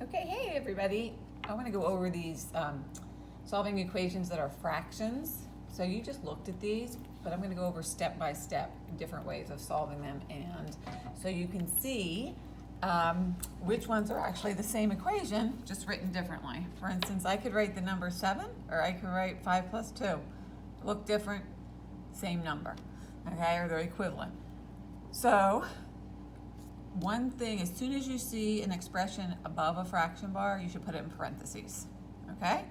Okay, hey everybody. I want to go over these solving equations that are fractions. So you just looked at these, but I'm going to go over step by step different ways of solving them, and so you can see which ones are actually the same equation, just written differently. For instance, I could write the number 7, or I could write 5 plus 2. Look different, same number, okay, or they're equivalent. So one thing, as soon as you see an expression above a fraction bar, you should put it in parentheses, okay?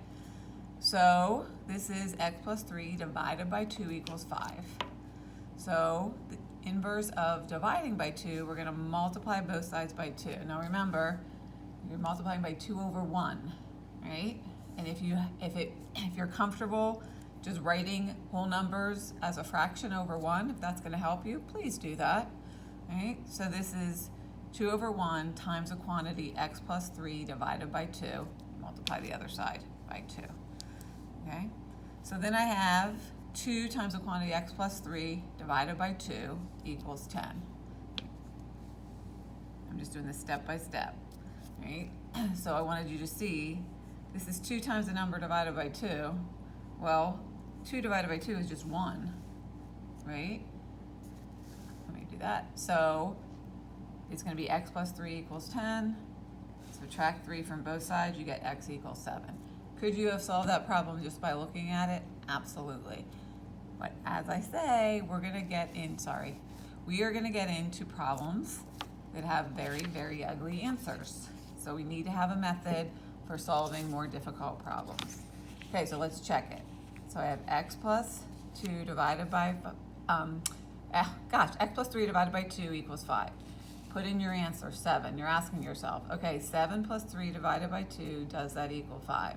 So this is x plus 3 divided by 2 equals 5. So the inverse of dividing by 2, we're going to multiply both sides by 2. Now remember, you're multiplying by 2 over 1, right? And if you're comfortable just writing whole numbers as a fraction over 1, if that's going to help you, please do that. Right? So this is 2 over 1 times the quantity x plus 3 divided by 2. Multiply the other side by 2. Okay? So then I have 2 times the quantity x plus 3 divided by 2 equals 10. I'm just doing this step by step. Right? So I wanted you to see this is 2 times the number divided by 2. Well, 2 divided by 2 is just 1. Right? That. So it's going to be x plus 3 equals 10. Subtract 3 from both sides, you get x equals 7. Could you have solved that problem just by looking at it? Absolutely. But as I say, we are going to get into problems that have very, very ugly answers. So we need to have a method for solving more difficult problems. Okay, so let's check it. So I have x plus 2 divided by x plus 3 divided by 2 equals 5. Put in your answer, 7. You're asking yourself, okay, 7 plus 3 divided by 2, does that equal 5?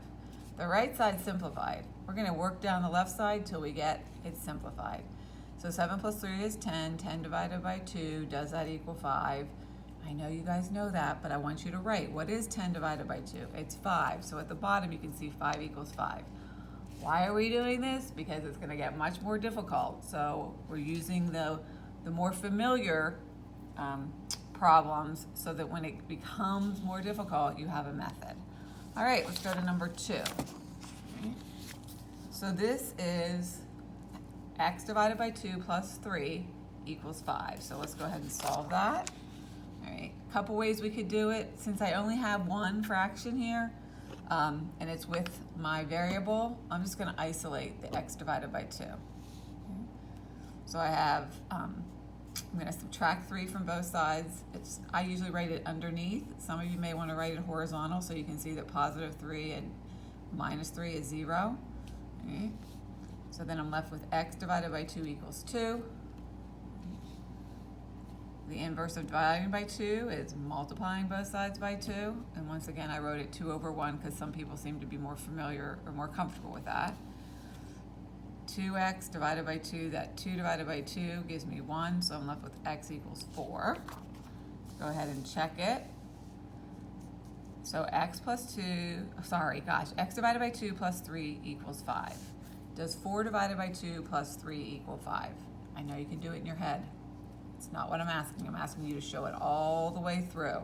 The right side simplified. We're going to work down the left side till we get it simplified. So 7 plus 3 is 10. 10 divided by 2, does that equal 5? I know you guys know that, but I want you to write, what is 10 divided by 2? It's 5. So at the bottom you can see 5 equals 5. Why are we doing this? Because it's going to get much more difficult. So we're using the more familiar problems so that when it becomes more difficult, you have a method. All right, let's go to number 2. Okay. So this is x divided by 2 plus 3 equals 5. So let's go ahead and solve that. All right, a couple ways we could do it. Since I only have one fraction here, and it's with my variable, I'm just going to isolate the x divided by 2. Okay. So I have, I'm going to subtract 3 from both sides. I usually write it underneath. Some of you may want to write it horizontal so you can see that positive 3 and minus 3 is 0. Okay. So then I'm left with x divided by 2 equals 2. The inverse of dividing by 2 is multiplying both sides by 2. And once again, I wrote it 2 over 1 because some people seem to be more familiar or more comfortable with that. 2x divided by 2, that 2 divided by 2 gives me 1, so I'm left with x equals 4. Go ahead and check it. So x divided by 2 plus 3 equals 5. Does 4 divided by 2 plus 3 equal 5? I know you can do it in your head. It's not what I'm asking. I'm asking you to show it all the way through.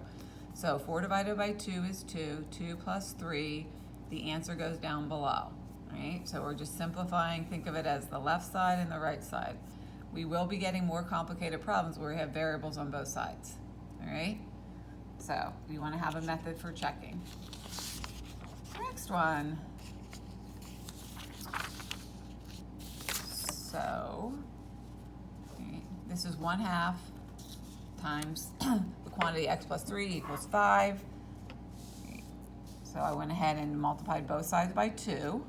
So 4 divided by 2 is 2. 2 plus 3, the answer goes down below. Right? So we're just simplifying. Think of it as the left side and the right side. We will be getting more complicated problems where we have variables on both sides. All right? So we want to have a method for checking. Next one. So this is 1/2 times the quantity x plus 3 equals 5. So I went ahead and multiplied both sides by 2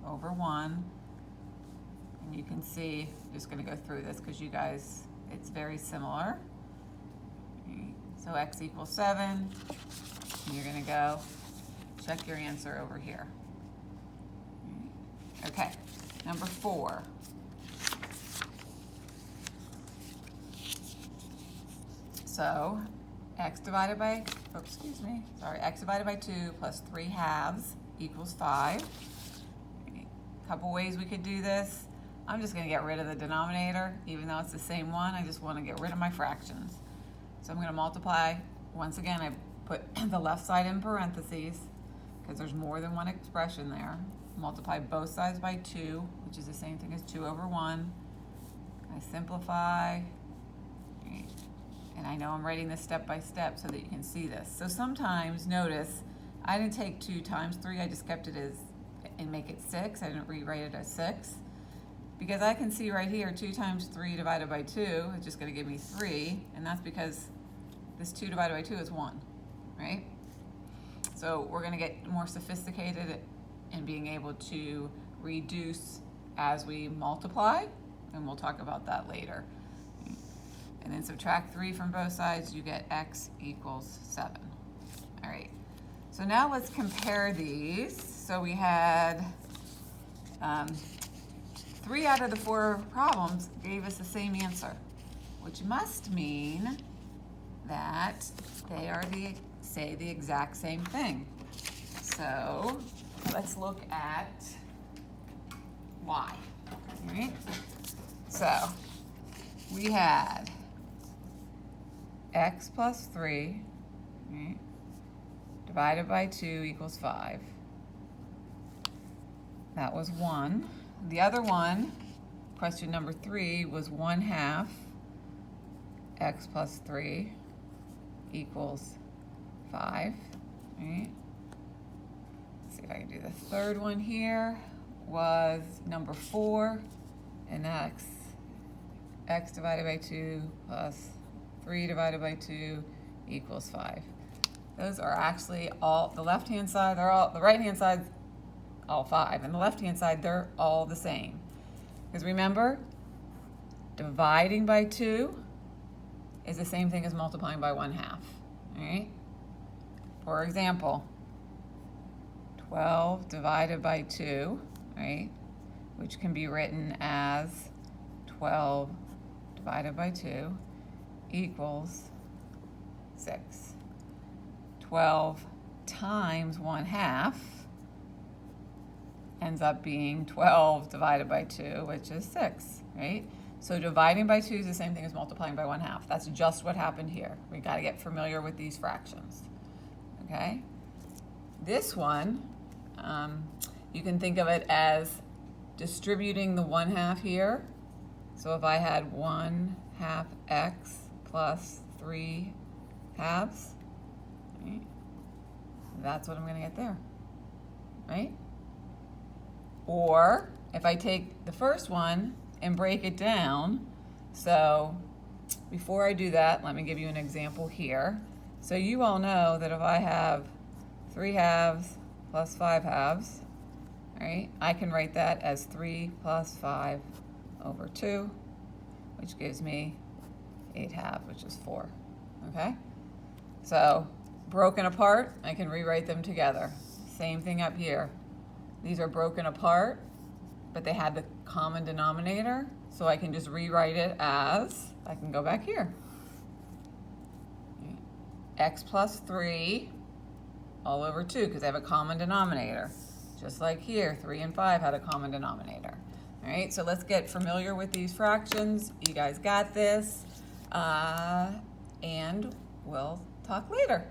over 1. And you can see, I'm just going to go through this because you guys, it's very similar. So x equals 7. And you're going to go check your answer over here. Okay, number 4. So x divided by 2 plus 3 halves equals 5. A couple ways we could do this. I'm just going to get rid of the denominator, even though it's the same one. I just want to get rid of my fractions. So I'm going to multiply. Once again, I put the left side in parentheses, because there's more than one expression there. Multiply both sides by 2, which is the same thing as 2 over 1. I simplify, and I know I'm writing this step by step so that you can see this. So sometimes, notice, I didn't take 2 times 3, I just kept it as, and make it 6. I didn't rewrite it as 6. Because I can see right here, 2 times 3 divided by 2 is just going to give me 3, and that's because this 2 divided by 2 is 1, right? So we're going to get more sophisticated in being able to reduce as we multiply, and we'll talk about that later. And then subtract 3 from both sides, you get x equals 7. All right, so now let's compare these. So we had 3 out of the 4 problems gave us the same answer, which must mean that they are say the exact same thing. So let's look at y. All right? So we had x plus 3, right, divided by 2 equals 5. That was 1. The other one, question number 3, was 1/2 x plus 3 equals 5. Right? Let's see if I can do the third one here. Was number 4, and x divided by 2 plus 3 divided by 2 equals 5. Those are actually all, the left-hand side, they're all, the right-hand side, all 5, and the left-hand side, they're all the same. Because remember, dividing by 2 is the same thing as multiplying by 1/2, all right? For example, 12 divided by 2, right, which can be written as 12 divided by 2 equals 6. 12 times 1/2 ends up being 12 divided by 2, which is 6, right? So dividing by 2 is the same thing as multiplying by 1/2. That's just what happened here. We got to get familiar with these fractions, okay? This one, you can think of it as distributing the 1/2 here. So if I had 1/2 x plus 3 halves, right, that's what I'm going to get there, right? Or if I take the first one and break it down, so before I do that, let me give you an example here. So you all know that if I have 3 halves plus 5 halves, right, I can write that as 3 plus 5 over 2, which gives me 8 halves, which is 4, okay? So broken apart, I can rewrite them together. Same thing up here. These are broken apart, but they had the common denominator, so I can just rewrite it as, I can go back here. X plus 3 all over 2, because they have a common denominator. Just like here, 3 and 5 had a common denominator. All right, so let's get familiar with these fractions. You guys got this, and we'll talk later.